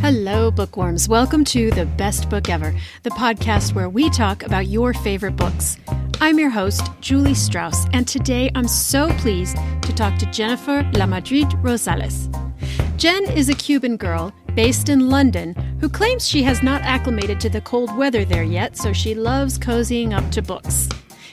Hello, bookworms. Welcome to The Best Book Ever, the podcast where we talk about your favorite books. I'm your host, Julie Strauss, and today I'm so pleased to talk to Jenifer LaMadrid Rosales. Jen is a Cuban girl based in London who claims she has not acclimated to the cold weather there yet, so she loves cozying up to books.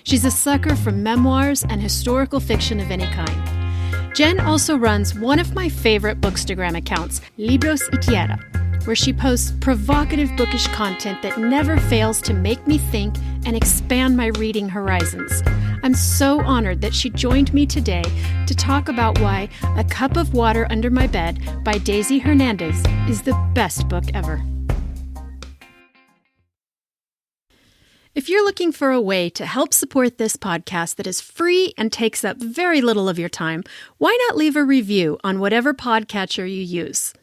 She's a sucker for memoirs and historical fiction of any kind. Jen also runs one of my favorite Bookstagram accounts, Libros y Tierra, where she posts provocative bookish content that never fails to make me think and expand my reading horizons. I'm so honored that she joined me today to talk about why A Cup of Water Under My Bed by Daisy Hernandez is the best book ever. If you're looking for a way to help support this podcast that is free and takes up very little of your time, why not leave a review on whatever podcatcher you use?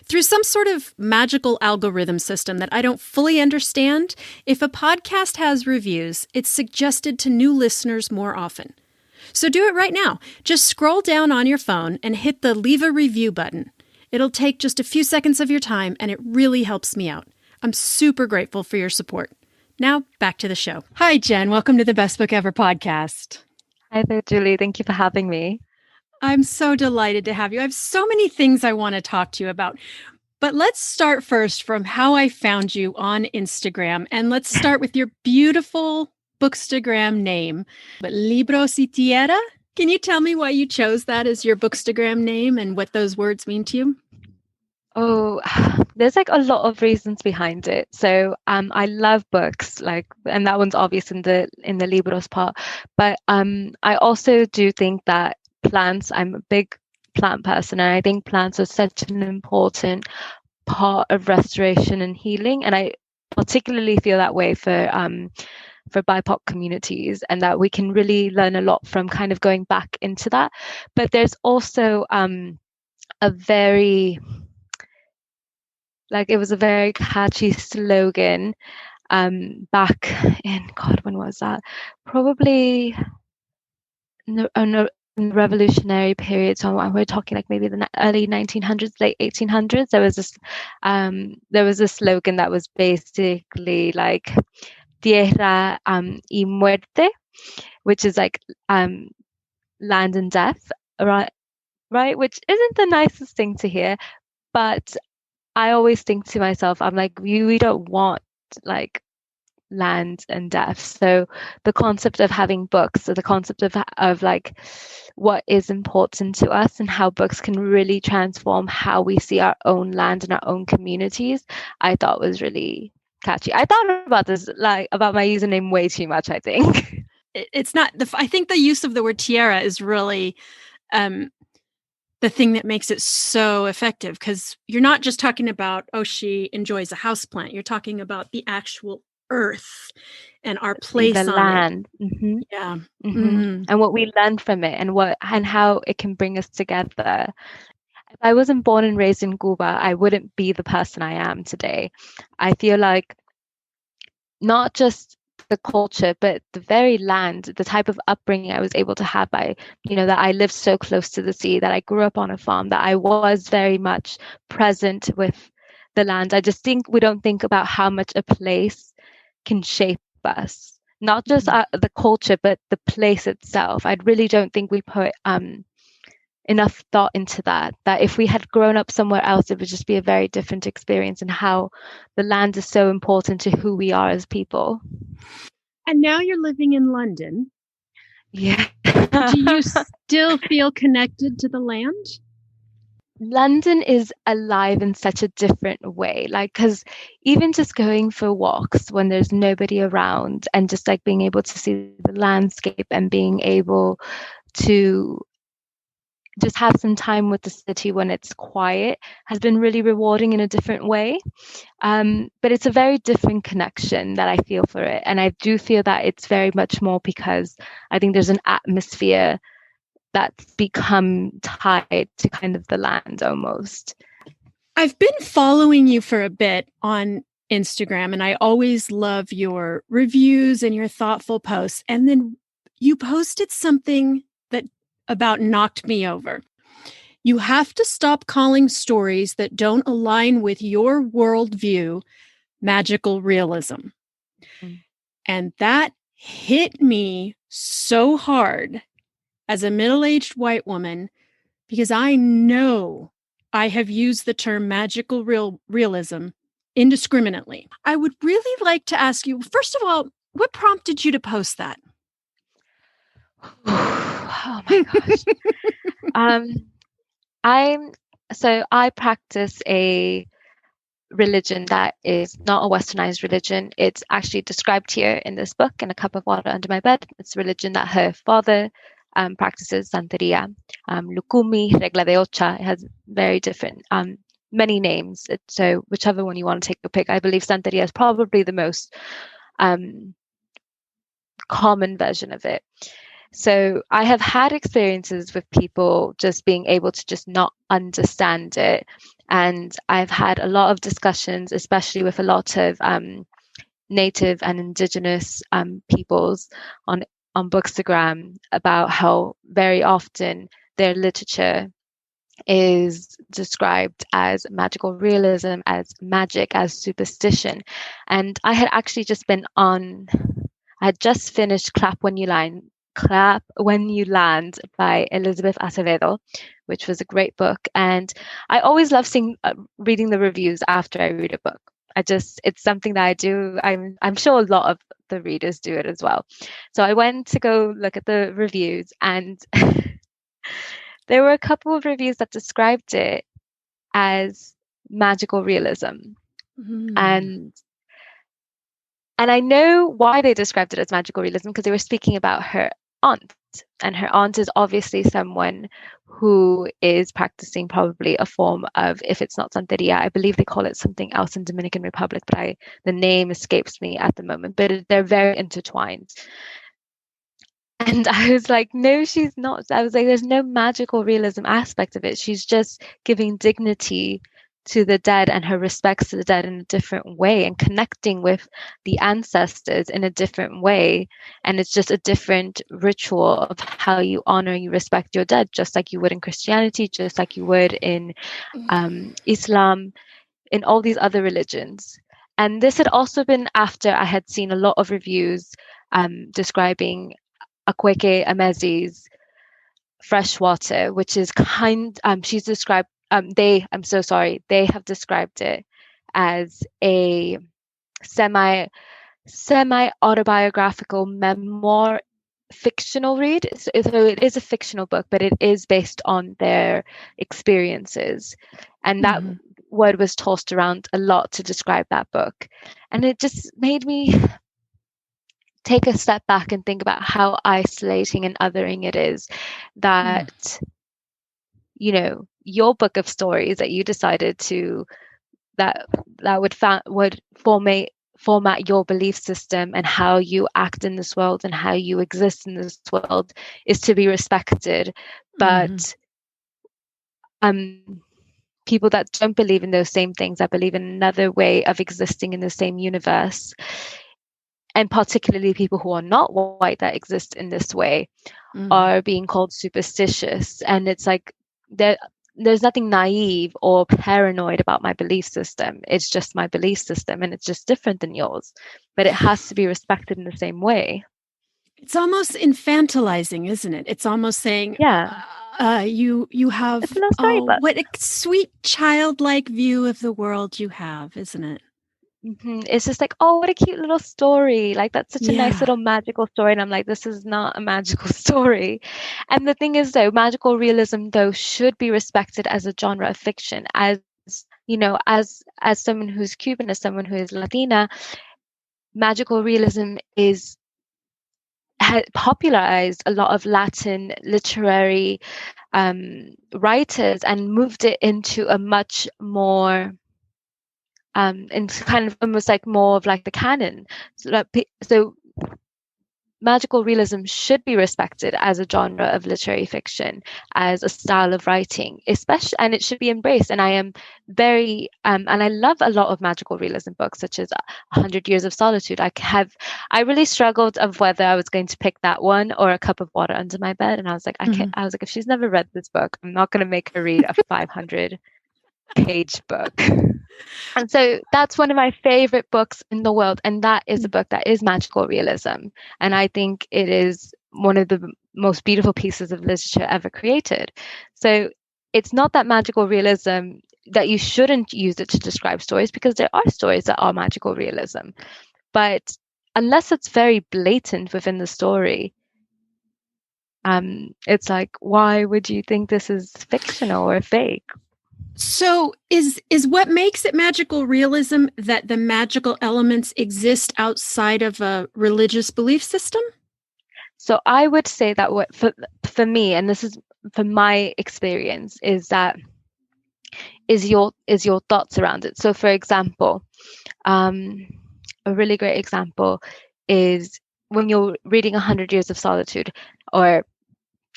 Through some sort of magical algorithm system that I don't fully understand, if a podcast has reviews, it's suggested to new listeners more often. So do it right now. Just scroll down on your phone and hit the Leave a Review button. It'll take just a few seconds of your time, and it really helps me out. I'm super grateful for your support. Now, back to the show. Hi, Jen. Welcome to the Best Book Ever podcast. Hi there, Julie. Thank you for having me. I'm so delighted to have you. I have so many things I want to talk to you about. But let's start first from how I found you on Instagram. And let's start with your beautiful Bookstagram name, Libros y Tierra. Can you tell me why you chose that as your Bookstagram name and what those words mean to you? Oh, there's like a lot of reasons behind it. So I love books, and that one's obvious in the Libros part. But I also do think that plants, I'm a big plant person, and I think plants are such an important part of restoration and healing. And I particularly feel that way for BIPOC communities, and that we can really learn a lot from kind of going back into that. But there's also a very, it was a very catchy slogan back in, when was that? Probably in the revolutionary period. So we're talking like maybe the early 1900s, late 1800s. There was a slogan that was basically like tierra y muerte, which is like land and death, right? Which isn't the nicest thing to hear, but I always think to myself, I'm like, we don't want like land and death. So the concept of having books, so the concept of like what is important to us and how books can really transform how we see our own land and our own communities, I thought was really catchy. I thought about this, about my username way too much, I think. It's not, I think the use of the word tierra is really the thing that makes it so effective, because you're not just talking about, oh, she enjoys a houseplant. You're talking about the actual earth and our place on land. Mm-hmm. Yeah. Mm-hmm. And what we learn from it and how it can bring us together. If I wasn't born and raised in Cuba, I wouldn't be the person I am today. I feel like not just the culture, but the very land, the type of upbringing I was able to have that I lived so close to the sea, that I grew up on a farm, that I was very much present with the land. I just think we don't think about how much a place can shape us, not just the culture, but the place itself. I really don't think we put enough thought into that if we had grown up somewhere else, it would just be a very different experience, and how the land is so important to who we are as people. And now you're living in London. Yeah. Do you still feel connected to the land? London is alive in such a different way, because even just going for walks when there's nobody around, and just like being able to see the landscape and being able to just have some time with the city when it's quiet has been really rewarding in a different way. But it's a very different connection that I feel for it. And I do feel that it's very much more because I think there's an atmosphere that's become tied to kind of the land almost. I've been following you for a bit on Instagram, and I always love your reviews and your thoughtful posts. And then you posted something that about knocked me over. You have to stop calling stories that don't align with your worldview magical realism. Mm. And that hit me so hard as a middle-aged white woman, because I know I have used the term magical realism indiscriminately. I would really like to ask you, first of all, what prompted you to post that? Oh my gosh. I practice a religion that is not a westernized religion. It's actually described here in this book, In a Cup of Water Under My Bed. It's a religion that her father practices, Santeria, Lukumi, Regla de Ocha. It has very different, many names. So whichever one you want to take a pick. I believe Santeria is probably the most common version of it. So I have had experiences with people just being able to just not understand it. And I've had a lot of discussions, especially with a lot of native and indigenous peoples on Bookstagram, about how very often their literature is described as magical realism, as magic, as superstition. And I had actually just been on, I had just finished Clap When You Land by Elizabeth Acevedo, which was a great book. And I always love reading the reviews after I read a book. It's something that I do. I'm sure a lot of the readers do it as well. So I went to go look at the reviews, and there were a couple of reviews that described it as magical realism. And I know why they described it as magical realism, because they were speaking about her aunt. And her aunt is obviously someone who is practicing probably a form of, if it's not Santeria, I believe they call it something else in Dominican Republic, but the name escapes me at the moment. But they're very intertwined. And I was like, no, she's not. I was like, there's no magical realism aspect of it. She's just giving dignity to the dead and her respects to the dead in a different way, and connecting with the ancestors in a different way. And it's just a different ritual of how you honor and you respect your dead, just like you would in Christianity, just like you would in Islam, in all these other religions. And this had also been after I had seen a lot of reviews describing Akwaeke Emezi's Freshwater, which is she's described, they have described it as a semi autobiographical memoir fictional read. So it is a fictional book, but it is based on their experiences. And that word was tossed around a lot to describe that book. And it just made me take a step back and think about how isolating and othering it is that, your book of stories that you decided to, that would format your belief system and how you act in this world and how you exist in this world, is to be respected. But people that don't believe in those same things, that believe in another way of existing in the same universe, and particularly people who are not white that exist in this way, are being called superstitious. And it's like there's nothing naive or paranoid about my belief system. It's just my belief system, and it's just different than yours, but it has to be respected in the same way. It's almost infantilizing, isn't it? It's almost saying, you have, what a sweet childlike view of the world you have, isn't it? It's just like, oh, what a cute little story. Like, that's such a nice little magical story. And I'm like, this is not a magical story. And the thing is, though, magical realism, though, should be respected as a genre of fiction. As someone who's Cuban, as someone who is Latina, magical realism popularized a lot of Latin literary writers and moved it into a much more and kind of almost like more of like the canon. So magical realism should be respected as a genre of literary fiction, as a style of writing, especially, and it should be embraced. And I am very, and I love a lot of magical realism books, such as 100 Years of Solitude. I really struggled of whether I was going to pick that one or A Cup of Water Under My Bed. And I was like, I was like, if she's never read this book, I'm not going to make her read a 500-page book. And so that's one of my favorite books in the world. And that is a book that is magical realism. And I think it is one of the most beautiful pieces of literature ever created. So it's not that magical realism that you shouldn't use it to describe stories, because there are stories that are magical realism. But unless it's very blatant within the story, it's like, why would you think this is fictional or fake? So is what makes it magical realism that the magical elements exist outside of a religious belief system? So I would say that what for me, and this is from my experience, is your thoughts around it. So for example, a really great example is when you're reading 100 Years of Solitude, or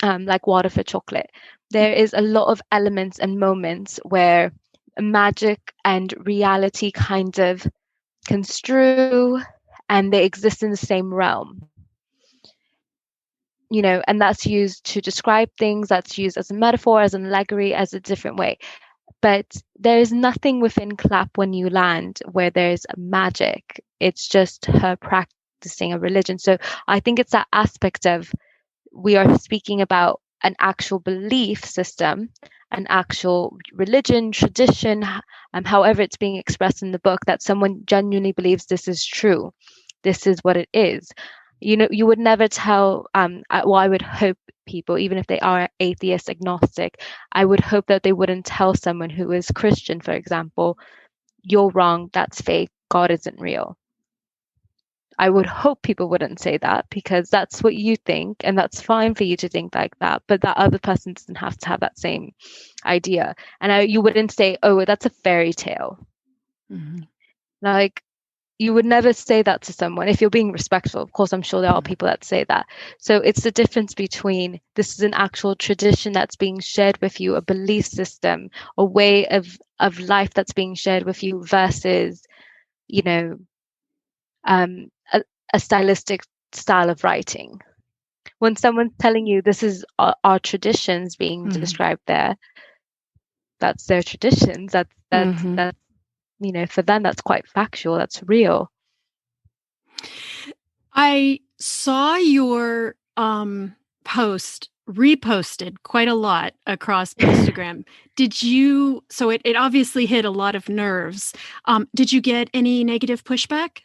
like Water for Chocolate. There is a lot of elements and moments where magic and reality kind of construe, and they exist in the same realm. You know, and that's used to describe things, that's used as a metaphor, as an allegory, as a different way. But there is nothing within Clap When You Land where there's magic. It's just her practicing a religion. So I think it's that aspect of, we are speaking about an actual belief system, an actual religion, tradition, however it's being expressed in the book, that someone genuinely believes this is true. This is what it is. You know, you would never tell, well, I would hope people, even if they are atheist, agnostic, I would hope that they wouldn't tell someone who is Christian, for example, you're wrong, that's fake, God isn't real. I would hope people wouldn't say that, because that's what you think, and that's fine for you to think like that, but that other person doesn't have to have that same idea. And you wouldn't say, oh, that's a fairy tale. Like, you would never say that to someone if you're being respectful. Of course, I'm sure there are people that say that. So it's the difference between, this is an actual tradition that's being shared with you, a belief system, a way of life that's being shared with you, versus, you know, a stylistic style of writing. When someone's telling you this is our traditions being described there, that's their traditions. That's you know, for them, that's quite factual. That's real. I saw your post reposted quite a lot across Instagram. So it obviously hit a lot of nerves. Did you get any negative pushback?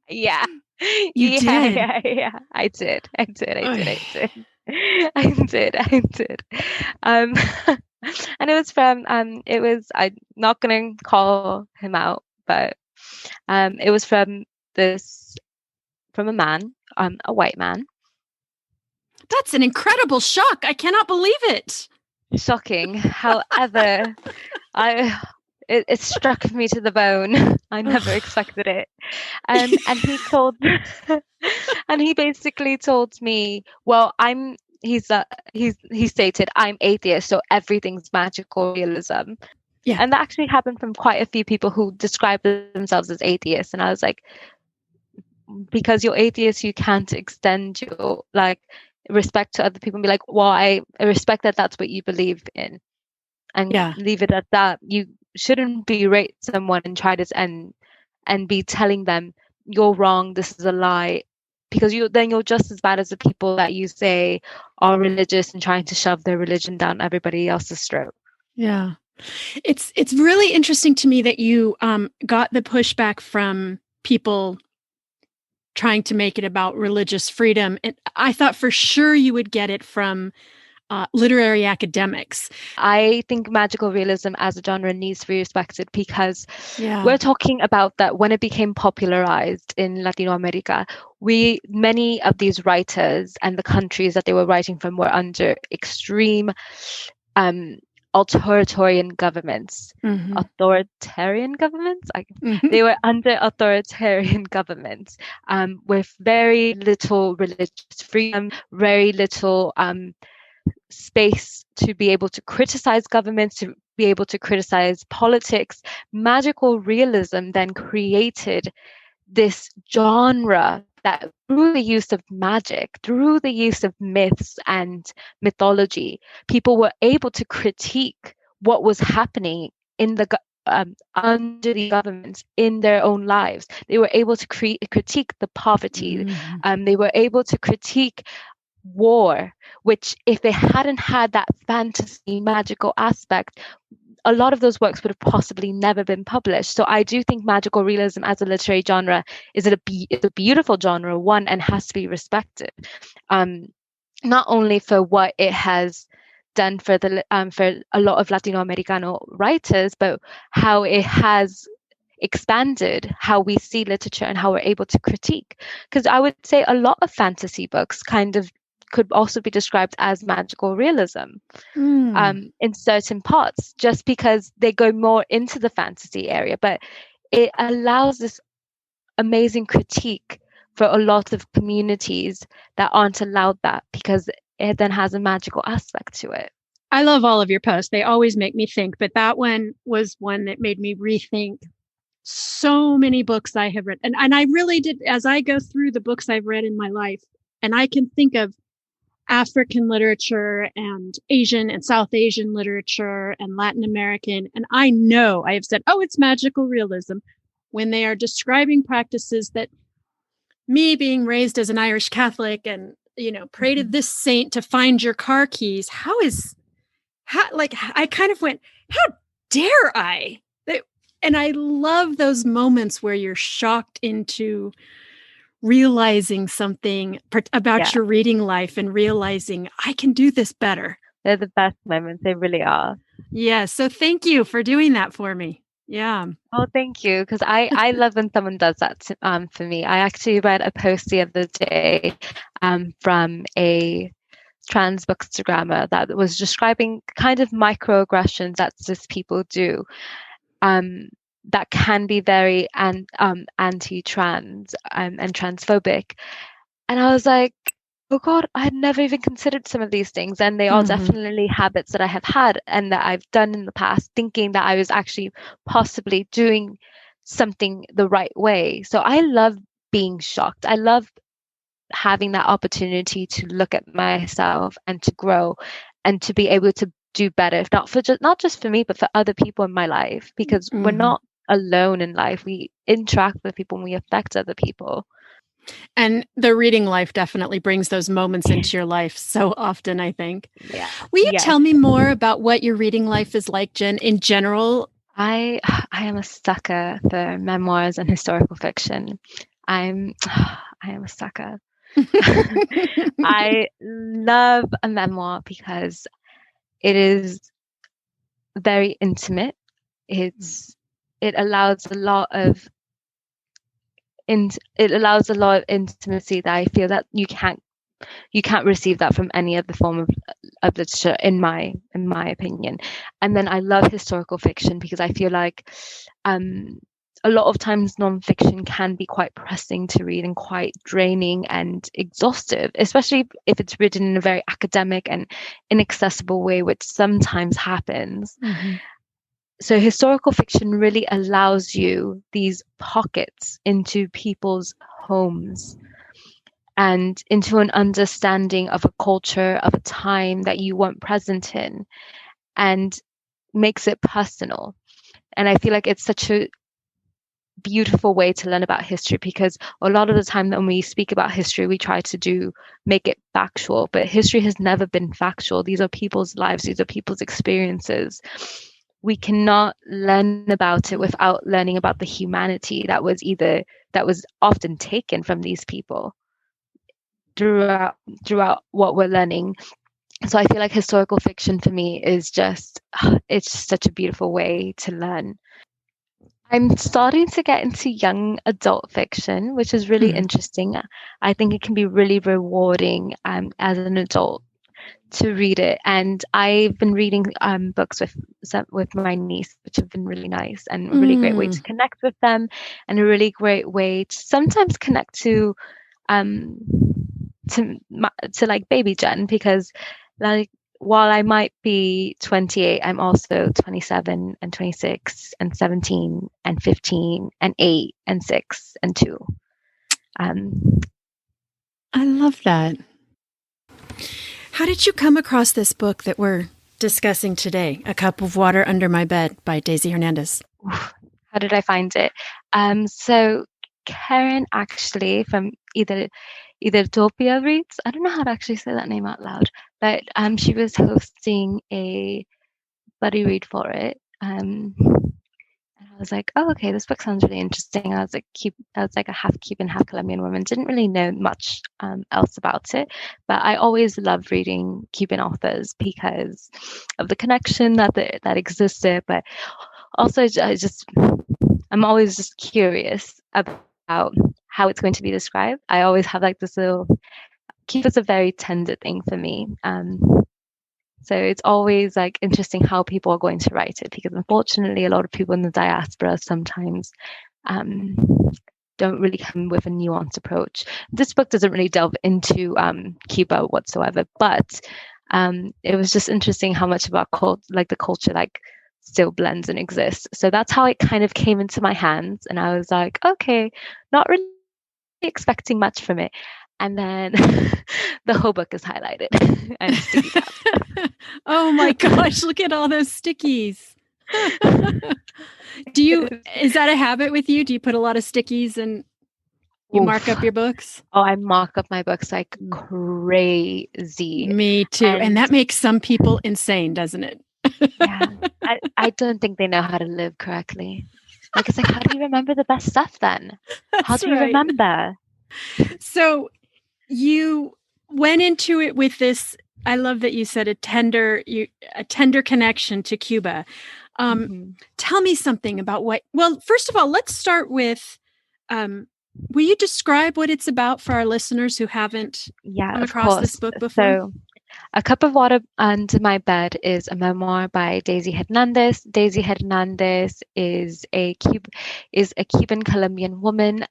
Yeah. You did? Yeah. I did. And it was from, I'm not going to call him out, but it was from a man, a white man. That's an incredible shock. I cannot believe it. Shocking. However, it struck me to the bone. I never expected it. And he basically told me, well, he stated, I'm atheist, so everything's magical realism. Yeah. And that actually happened from quite a few people who describe themselves as atheists. And I was like, because you're atheist, you can't extend your respect to other people and be like, well, I respect that that's what you believe in, and leave it at that. You shouldn't berate someone and try to and be telling them you're wrong, this is a lie, because you're just as bad as the people that you say are religious and trying to shove their religion down everybody else's throat. Yeah. It's really interesting to me that you got the pushback from people trying to make it about religious freedom. And I thought for sure you would get it from literary academics. I think magical realism as a genre needs to be respected, because we're talking about that when it became popularized in Latino America, many of these writers and the countries that they were writing from were under extreme authoritarian governments. Mm-hmm. Authoritarian governments? Mm-hmm. They were under authoritarian governments, with very little religious freedom, very little space to be able to criticize governments, to be able to criticize politics. Magical realism then created this genre that, through the use of magic, through the use of myths and mythology, people were able to critique what was happening in the under the governments in their own lives. They were able to critique the poverty. Mm-hmm. They were able to critique war, which, if they hadn't had that fantasy magical aspect, a lot of those works would have possibly never been published. So I do think magical realism as a literary genre is it's a beautiful genre, one, and has to be respected, not only for what it has done for a lot of Latino Americano writers, but how it has expanded how we see literature and how we're able to critique. Because I would say a lot of fantasy books kind of could also be described as magical realism, in certain parts, just because they go more into the fantasy area. But it allows this amazing critique for a lot of communities that aren't allowed that, because it then has a magical aspect to it. I love all of your posts. They always make me think, but that one was one that made me rethink so many books I have read. And I really did, as I go through the books I've read in my life, and I can think of African literature and Asian and South Asian literature and Latin American. And I know I have said, oh, it's magical realism, when they are describing practices that, me being raised as an Irish Catholic and, pray to this saint to find your car keys. I kind of went, how dare I? And I love those moments where you're shocked into realizing something about your reading life and realizing I can do this better. They're the best moments. They really are. Yeah. So thank you for doing that for me. Yeah. Oh, thank you. Because I love when someone does that for me. I actually read a post the other day from a trans bookstagrammer that was describing kind of microaggressions that cis people do, that can be very anti-trans and transphobic. And I was like, oh God, I had never even considered some of these things. And they are definitely habits that I have had and that I've done in the past, thinking that I was actually possibly doing something the right way. So I love being shocked. I love having that opportunity to look at myself and to grow and to be able to do better, if not just for me, but for other people in my life, because we're not alone in life. We interact with people and we affect other people. And the reading life definitely brings those moments into your life so often, I think. Yeah. Will you tell me more about what your reading life is like, Jen, in general? I am a sucker for memoirs and historical fiction. I am a sucker. I love a memoir because it is very intimate. It allows a lot of intimacy that I feel that you can't receive that from any other form of literature, in my opinion. And then I love historical fiction because I feel like a lot of times nonfiction can be quite pressing to read and quite draining and exhaustive, especially if it's written in a very academic and inaccessible way, which sometimes happens. So historical fiction really allows you these pockets into people's homes and into an understanding of a culture, of a time that you weren't present in, and makes it personal. And I feel like it's such a beautiful way to learn about history, because a lot of the time when we speak about history, we try to make it factual, but history has never been factual. These are people's lives. These are people's experiences. We cannot learn about it without learning about the humanity that was often taken from these people throughout what we're learning. So I feel like historical fiction for me is it's just such a beautiful way to learn. I'm starting to get into young adult fiction, which is really interesting. I think it can be really rewarding as an adult to read it. And I've been reading books with my niece, which have been really nice and a really great way to connect with them, and a really great way to sometimes connect to like baby Jen, because like while I might be 28, I'm also 27 and 26 and 17 and 15 and 8 and 6 and 2. I love that. How did you come across this book that we're discussing today, A Cup of Water Under My Bed by Daisy Hernandez? How did I find it? So Karen, actually, from either Topia Reads, I don't know how to actually say that name out loud, but she was hosting a buddy read for it. And I was like, oh, okay, this book sounds really interesting. I was like a half Cuban, half Colombian woman. Didn't really know much else about it, but I always loved reading Cuban authors because of the connection that existed. But also, I'm always just curious about how it's going to be described. I always have like this little. Cuba's a very tender thing for me. So it's always like interesting how people are going to write it, because unfortunately a lot of people in the diaspora sometimes don't really come with a nuanced approach. This book doesn't really delve into Cuba whatsoever, but it was just interesting how much of our the culture like still blends and exists. So that's how it kind of came into my hands, and I was like, okay, not really expecting much from it. And then the whole book is highlighted and sticky tabs. Oh my gosh, look at all those stickies. Is that a habit with you? Do you put a lot of stickies and you mark up your books? Oh, I mark up my books like crazy. Me too. And that makes some people insane, doesn't it? Yeah. I don't think they know how to live correctly. Like, it's like, how do you remember the best stuff then? How do you remember? So you went into it with this, I love that you said a tender connection to Cuba. Tell me something about first of all, let's start with, will you describe what it's about for our listeners who haven't come across this book before? So, A Cup of Water Under My Bed is a memoir by Daisy Hernandez. Daisy Hernandez is a Cuban Colombian woman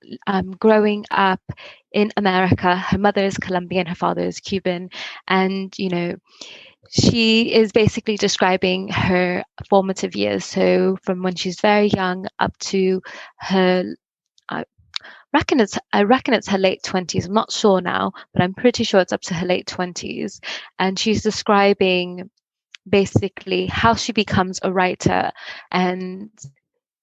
growing up in America. Her mother is Colombian, her father is Cuban, and she is basically describing her formative years. So from when she's very young up to her I reckon it's her late 20s. I'm not sure now, but I'm pretty sure it's up to her late 20s. And she's describing basically how she becomes a writer and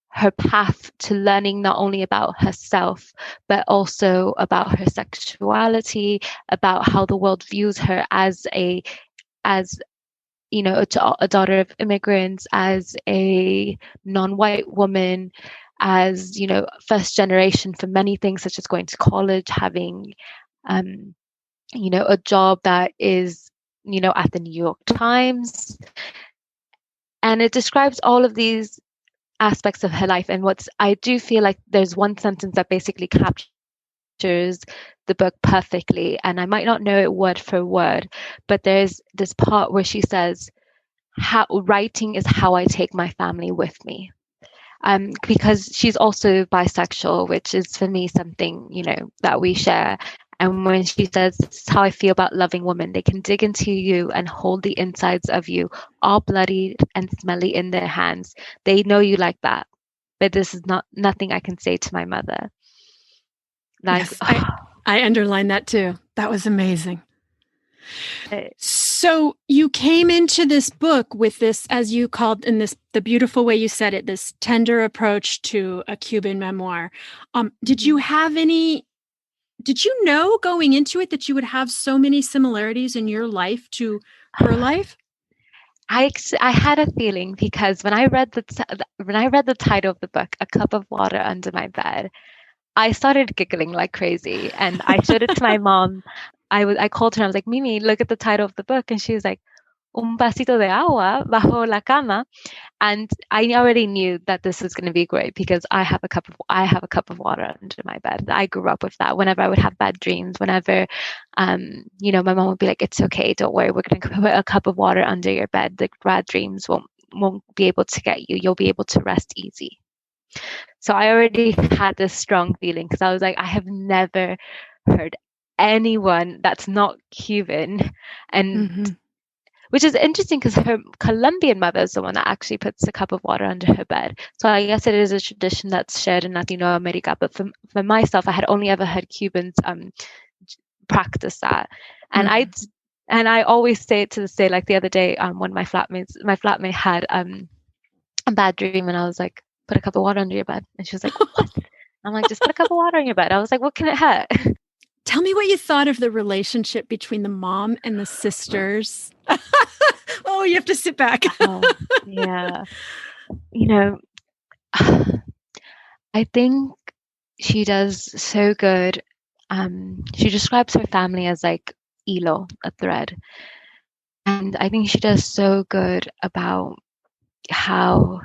her path to learning not only about herself, but also about her sexuality, about how the world views her as a daughter of immigrants, as a non-white woman, as first generation for many things, such as going to college, having a job that is at the New York Times, and it describes all of these aspects of her life. And I do feel like there's one sentence that basically captures the book perfectly, and I might not know it word for word, but there's this part where she says, "How writing is how I take my family with me." Because she's also bisexual, which is for me something, that we share. And when she says, "This is how I feel about loving women, they can dig into you and hold the insides of you, all bloody and smelly in their hands. They know you like that, but this is nothing I can say to my mother." Yes, I underlined that too. That was amazing. So you came into this book with this, as you called the beautiful way you said it, this tender approach to a Cuban memoir. Did you know going into it that you would have so many similarities in your life to her life? I had a feeling, because when I read the title of the book, A Cup of Water Under My Bed, I started giggling like crazy, and I showed it to my mom. I called her and I was like, "Mimi, look at the title of the book," and she was like, un vasito de agua bajo la cama. And I already knew that this was going to be great because I have a cup of water under my bed. I grew up with that. Whenever I would have bad dreams, whenever, my mom would be like, "It's okay, don't worry. We're going to put a cup of water under your bed. The bad dreams won't be able to get you. You'll be able to rest easy." So I already had this strong feeling because I was like, I have never heard anyone that's not Cuban, and which is interesting because her Colombian mother is the one that actually puts a cup of water under her bed. So I guess it is a tradition that's shared in Latino America. But for myself, I had only ever heard Cubans practice that, and I always say it to this day. Like the other day, when my flatmate had a bad dream, and I was like, "Put a cup of water under your bed," and she was like, "What?" I'm like, "Just put a cup of water on your bed." I was like, "What can it hurt?" Tell me what you thought of the relationship between the mom and the sisters. Oh, you have to sit back. Yeah. I think she does so good. She describes her family as like hilo, a thread. And I think she does so good about how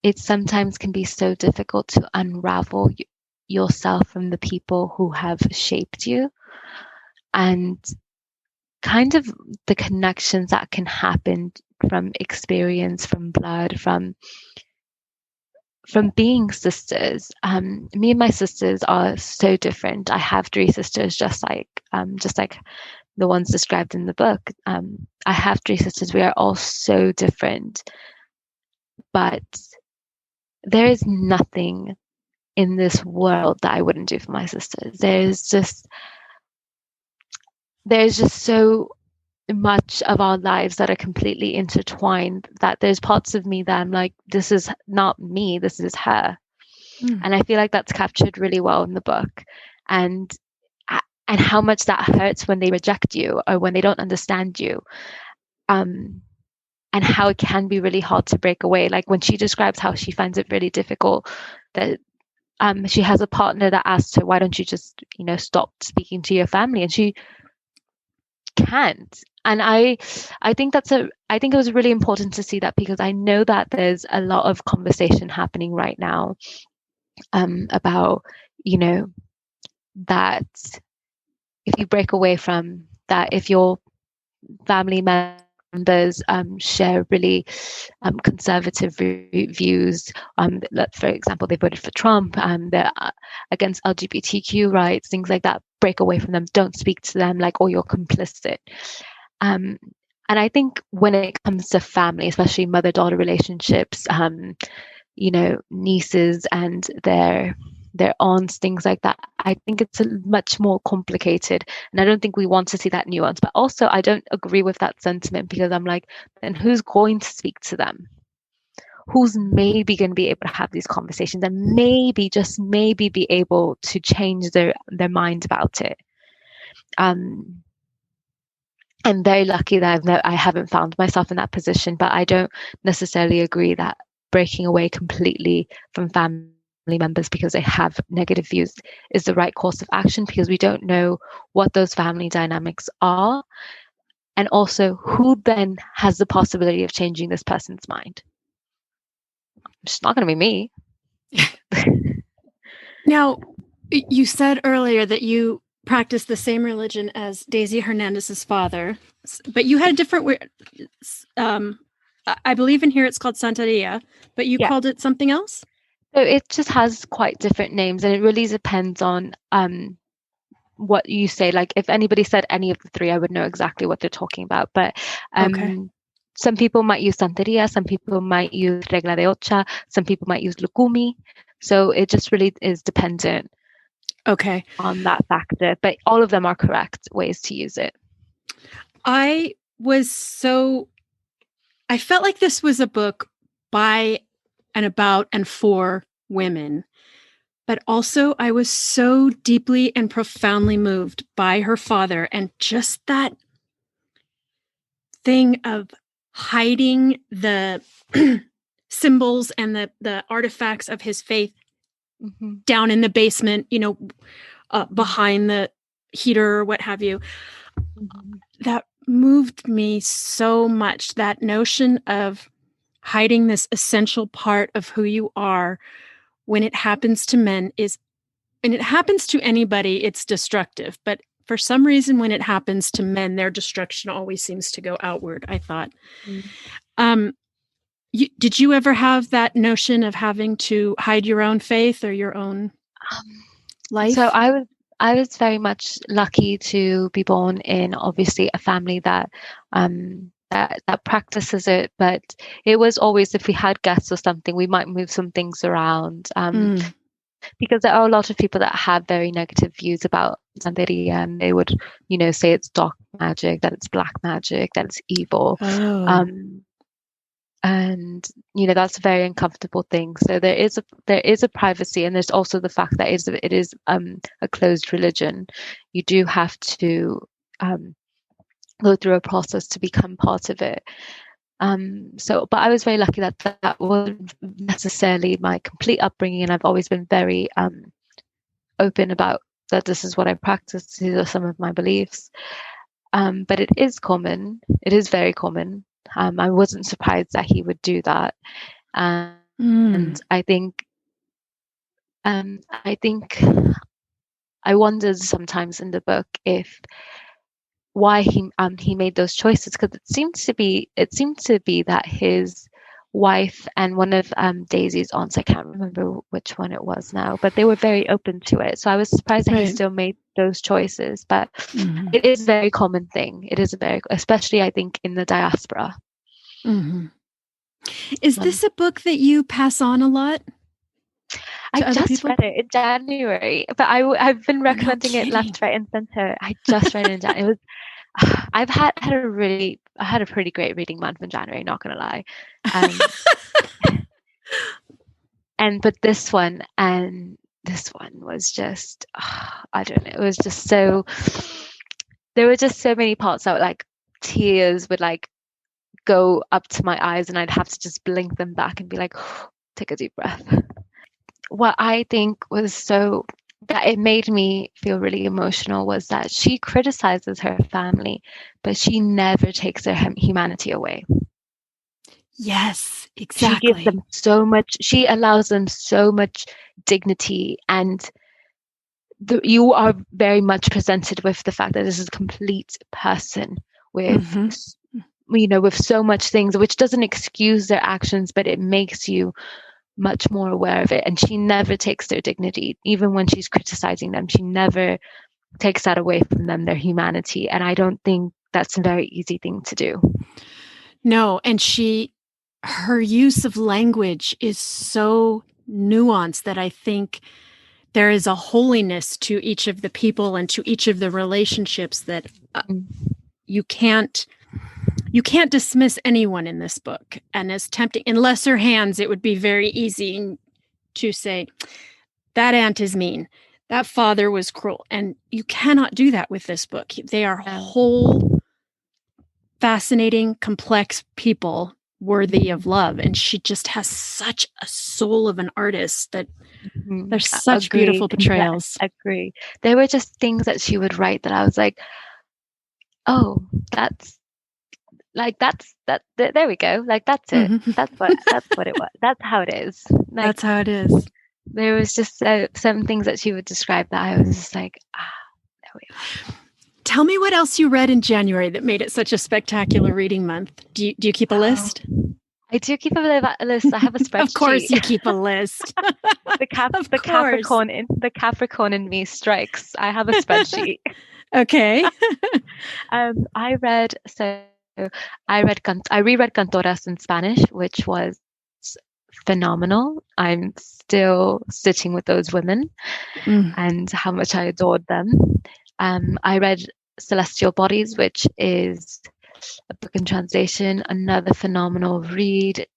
it sometimes can be so difficult to unravel yourself from the people who have shaped you, and kind of the connections that can happen from experience, from blood, from being sisters. Me and my sisters are so different. I have 3 sisters, just like the ones described in the book. I have 3 sisters. We are all so different, but there is nothing in this world that I wouldn't do for my sisters. There's just so much of our lives that are completely intertwined that there's parts of me that I'm like, this is not me, this is her. And I feel like that's captured really well in the book, and how much that hurts when they reject you or when they don't understand you, and how it can be really hard to break away. Like when she describes how she finds it really difficult that she has a partner that asks her, "Why don't you just stop speaking to your family?" And she can't. And I think I think it was really important to see that, because I know that there's a lot of conversation happening right now about that if you break away from that, if your family members share really conservative views, for example, they voted for Trump, they're against LGBTQ rights, things like that, break away from them, don't speak to them, like, or you're complicit. And I think when it comes to family, especially mother-daughter relationships, nieces and their aunts, things like that, I think it's much more complicated, and I don't think we want to see that nuance. But also I don't agree with that sentiment, because I'm like, then who's going to speak to them? Who's maybe going to be able to have these conversations and maybe, just maybe, be able to change their mind about it? I'm very lucky that I haven't found myself in that position, but I don't necessarily agree that breaking away completely from family members because they have negative views is the right course of action, because we don't know what those family dynamics are, and also who then has the possibility of changing this person's mind. It's not going to be me. Now, you said earlier that you practiced the same religion as Daisy Hernandez's father, but you had a different I believe in here it's called Santeria, but you called it something else? So it just has quite different names, and it really depends on what you say. Like if anybody said any of the 3, I would know exactly what they're talking about. But some people might use Santeria, some people might use Regla de Ocha, some people might use Lukumi. So it just really is dependent on that factor. But all of them are correct ways to use it. I felt like this was a book by and about and for women. But also I was so deeply and profoundly moved by her father, and just that thing of hiding the symbols and the artifacts of his faith down in the basement, behind the heater or what have you. That moved me so much. That notion of hiding this essential part of who you are when it happens to men is, and it happens to anybody, it's destructive. But for some reason, when it happens to men, their destruction always seems to go outward, I thought. Um, did you ever have that notion of having to hide your own faith or your own life? So I was very much lucky to be born in obviously a family that that practices it, but it was always, if we had guests or something, we might move some things around. Because there are a lot of people that have very negative views about santeria, and they would, say it's dark magic, that it's black magic, that it's evil. And that's a very uncomfortable thing. So there is a privacy, and there's also the fact that it is a closed religion. You do have to go through a process to become part of it. But I was very lucky that wasn't necessarily my complete upbringing, and I've always been very open about that. This is what I practice. These are some of my beliefs. But it is common. It is very common. I wasn't surprised that he would do that, and I think I wondered sometimes in the book why he made those choices, because it seemed to be that his wife and one of Daisy's aunts, I can't remember which one it was now, but they were very open to it. So I was surprised that he still made those choices. But it is a very common thing. It is especially I think in the diaspora. Is this a book that you pass on a lot? I just read it in January, but I've been recommending it left, right, and center. I just read it in January. It was. I've had a pretty great reading month in January, not gonna lie. But this one was just, I don't know, it was just so, there were just so many parts that like tears would like go up to my eyes, and I'd have to just blink them back and be like, take a deep breath. What I think was so that it made me feel really emotional was that she criticizes her family, but she never takes their humanity away. Yes, exactly. She gives them so much, she allows them so much dignity, and you are very much presented with the fact that this is a complete person with, with so much things, which doesn't excuse their actions, but it makes you much more aware of it. And she never takes their dignity, even when she's criticizing them. She never takes that away from them, their humanity. And I don't think that's a very easy thing to do. No, and her use of language is so nuanced that I think there is a holiness to each of the people and to each of the relationships that you can't dismiss anyone in this book. And as tempting, in lesser hands, it would be very easy to say, that aunt is mean, that father was cruel. And you cannot do that with this book. They are whole, fascinating, complex people worthy of love. And she just has such a soul of an artist that there's such beautiful portrayals. Agree. There were just things that she would write that I was like, oh, that's there we go. Like, that's it. That's what it was. That's how it is. Like, that's how it is. There was just some things that she would describe that I was just like, there we are. Tell me what else you read in January that made it such a spectacular reading month. Do you keep a list? I do keep a list. I have a spreadsheet. Of course you keep a list. the Capricorn in me strikes. I have a spreadsheet. Okay. I reread Cantoras in Spanish, which was phenomenal. I'm still sitting with those women and how much I adored them. I read Celestial Bodies, which is a book in translation, another phenomenal read,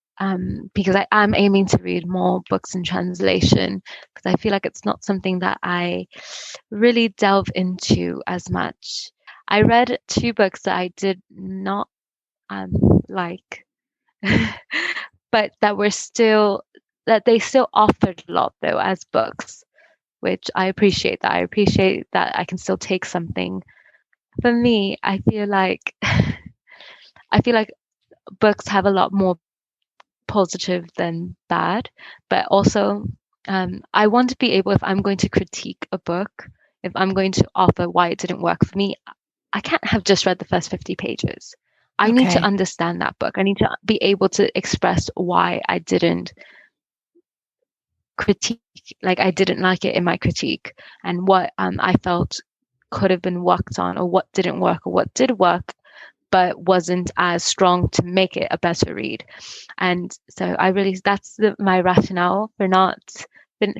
because I am aiming to read more books in translation, because I feel like it's not something that I really delve into as much. I read 2 books that I did not like, but that they still offered a lot though as books, which I appreciate that. I appreciate that I can still take something for me, I feel like books have a lot more positive than bad, but also I want to be able, if I'm going to critique a book, if I'm going to offer why it didn't work for me, I can't have just read the first 50 pages. I need to Okay. understand that book. I need to be able to express why I didn't critique, like I didn't like it in my critique, and what I felt could have been worked on, or what didn't work, or what did work but wasn't as strong to make it a better read. And so that's my rationale for not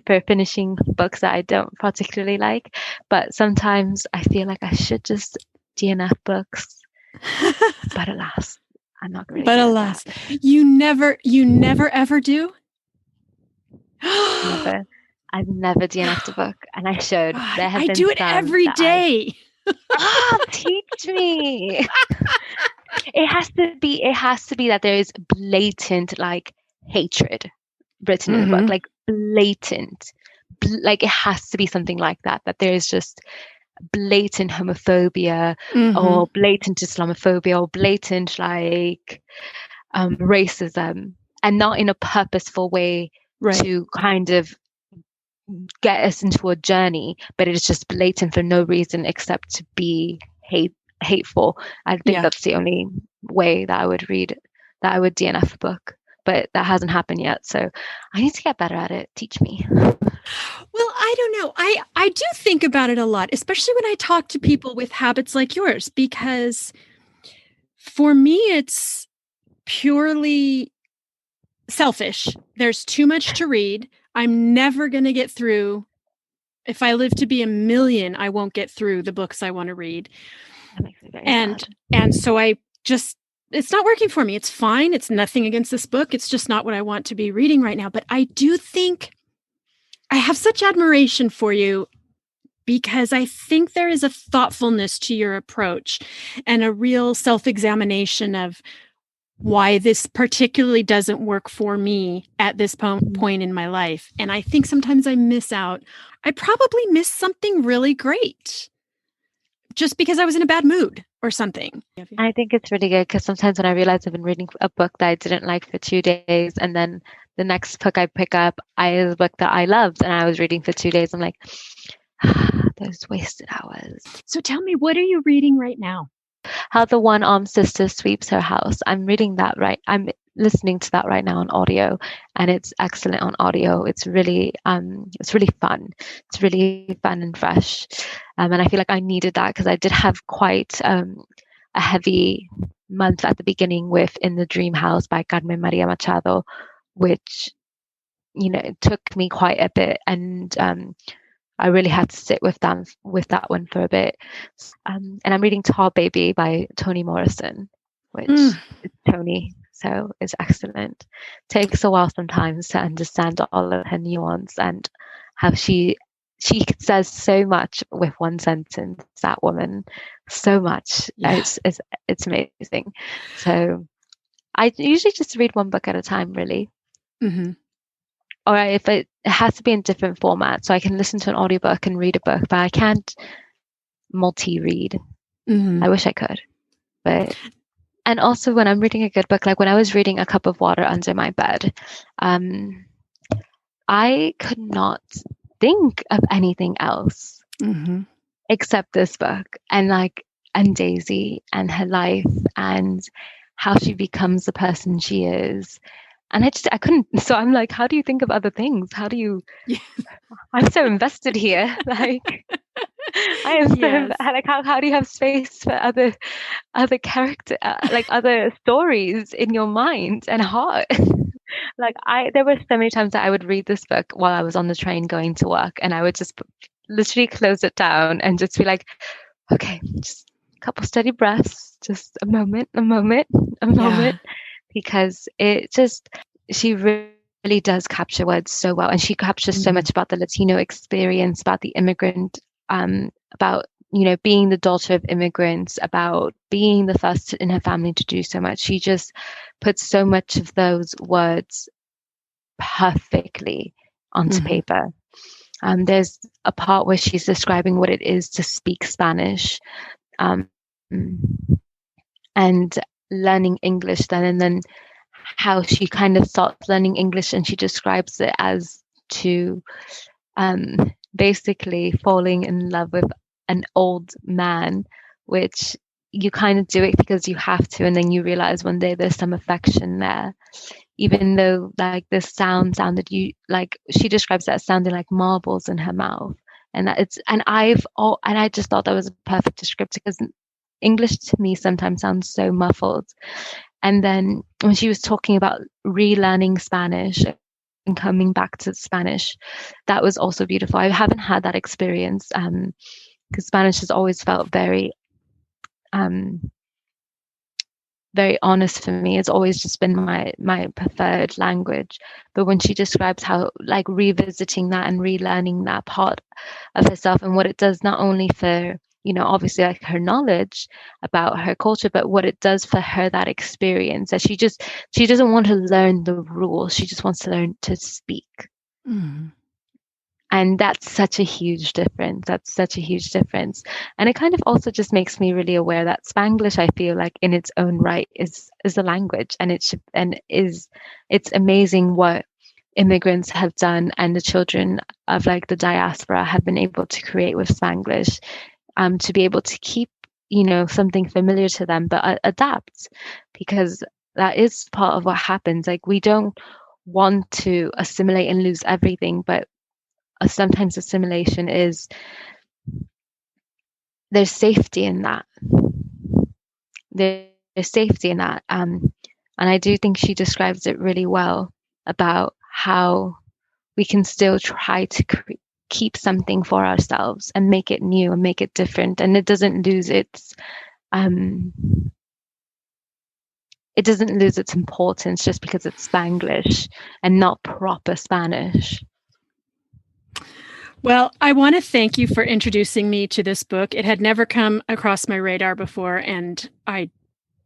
for finishing books that I don't particularly like. But sometimes I feel like I should just DNF books. But alas, I'm not really But good alas, at that. you never ever do? Never. I've never DNF'd a book, and I should. There have I been do it some every that I day. teach me. It has to be that there is blatant like hatred written in the book, like blatant, like it has to be something like that, that there is just blatant homophobia or blatant Islamophobia or blatant like racism, and not in a purposeful way to kind of get us into a journey, but it's just blatant for no reason except to be hateful. I think that's the only way that I would DNF a book, but that hasn't happened yet. So I need to get better at it. Teach me. Well, I don't know. I do think about it a lot, especially when I talk to people with habits like yours, because for me, it's purely selfish. There's too much to read. I'm never going to get through. If I live to be 1,000,000, I won't get through the books I want to read. That makes me very And sad. so it's not working for me. It's fine. It's nothing against this book. It's just not what I want to be reading right now. But I do think I have such admiration for you, because I think there is a thoughtfulness to your approach and a real self-examination of why this particularly doesn't work for me at this point in my life. And I think sometimes I miss out. I probably miss something really great just because I was in a bad mood or something. I think it's really good, because sometimes when I realize I've been reading a book that I didn't like for 2 days, and then the next book I pick up is a book that I loved and I was reading for 2 days, I'm like, those wasted hours. So tell me, what are you reading right now? How the One-Armed Sister Sweeps Her House. I'm listening to that right now on audio, and it's excellent on audio. It's really fun. It's really fun and fresh. And I feel like I needed that, because I did have quite a heavy month at the beginning with In the Dream House by Carmen Maria Machado, which, it took me quite a bit, and I really had to sit with that one for a bit. And I'm reading Tar Baby by Toni Morrison, which is Toni, so it's excellent. Takes a while sometimes to understand all of her nuance and how she says so much with one sentence. That woman, so much. It's amazing. So I usually just read one book at a time, really. Or if it has to be in different formats, so I can listen to an audiobook and read a book, but I can't multi-read. I wish I could. And also when I'm reading a good book, like when I was reading A Cup of Water Under My Bed, I could not think of anything else except this book, and Daisy and her life and how she becomes the person she is. And I couldn't, so I'm like, how do you think of other things? How do you, I'm so invested here. Like, I am so, like, how do you have space for other character, like other stories in your mind and heart? There were so many times that I would read this book while I was on the train going to work, and I would just literally close it down and just be like, okay, just a couple steady breaths, just a moment, because she really does capture words so well, and she captures so much about the Latino experience, about the immigrant, about being the daughter of immigrants, about being the first in her family to do so much. She just puts so much of those words perfectly onto paper. There's a part where she's describing what it is to speak Spanish um, and learning English then, and then how she kind of starts learning English, and she describes it as to basically falling in love with an old man, which you kind of do it because you have to, and then you realize one day there's some affection there, even though like the sounded you like, she describes that sounding like marbles in her mouth, and that it's and I just thought that was a perfect descriptor, because English to me sometimes sounds so muffled. And then when she was talking about relearning Spanish and coming back to Spanish, that was also beautiful. I haven't had that experience because Spanish has always felt very very honest for me. It's always just been my preferred language. But when she describes how like revisiting that and relearning that part of herself, and what it does not only for, you know, obviously like her knowledge about her culture, but what it does for her, that experience, that she doesn't want to learn the rules, she just wants to learn to speak. And that's such a huge difference. And it kind of also just makes me really aware that Spanglish, I feel like in its own right, is a language, and it's amazing what immigrants have done, and the children of like the diaspora have been able to create with Spanglish, to be able to keep, you know, something familiar to them, but adapt, because that is part of what happens. Like, we don't want to assimilate and lose everything, but sometimes assimilation is, there's safety in that. There's safety in that. And I do think she describes it really well about how we can still try to keep something for ourselves and make it new and make it different. And it doesn't lose its importance just because it's Spanglish and not proper Spanish. Well, I want to thank you for introducing me to this book. It had never come across my radar before, and I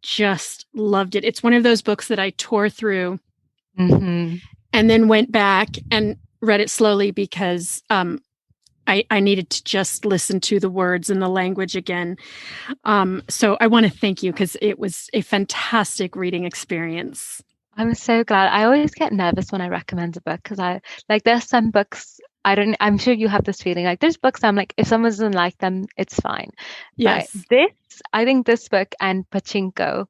just loved it. It's one of those books that I tore through and then went back and read it slowly because I needed to just listen to the words and the language again. So I want to thank you because it was a fantastic reading experience. I'm so glad. I always get nervous when I recommend a book because there's some books I'm sure you have this feeling, like there's books I'm like, if someone doesn't like them, it's fine. Yes. But I think this book and Pachinko,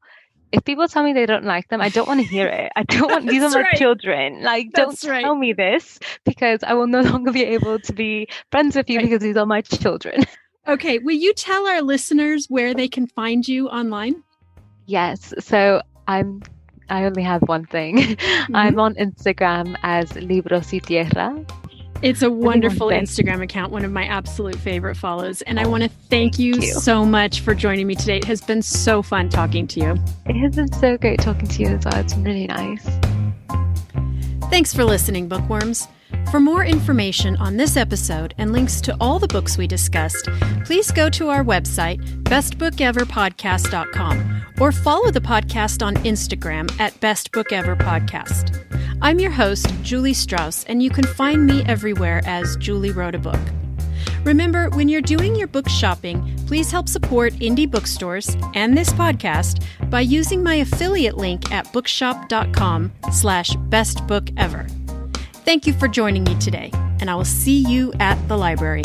if people tell me they don't like them, I don't want to hear it. I don't want, these are my children. Like, don't tell me this, because I will no longer be able to be friends with you because these are my children. Okay. Will you tell our listeners where they can find you online? Yes. So I only have one thing. I'm on Instagram as Libros y Tierra. It's a wonderful Instagram account, one of my absolute favorite follows. And I want to thank you so much for joining me today. It has been so fun talking to you. It has been so great talking to you as well. It's been really nice. Thanks for listening, bookworms. For more information on this episode and links to all the books we discussed, please go to our website, bestbookeverpodcast.com, or follow the podcast on Instagram at bestbookeverpodcast. I'm your host, Julie Strauss, and you can find me everywhere as Julie Wrote a Book. Remember, when you're doing your book shopping, please help support indie bookstores and this podcast by using my affiliate link at bookshop.com/bestbookever. Thank you for joining me today, and I will see you at the library.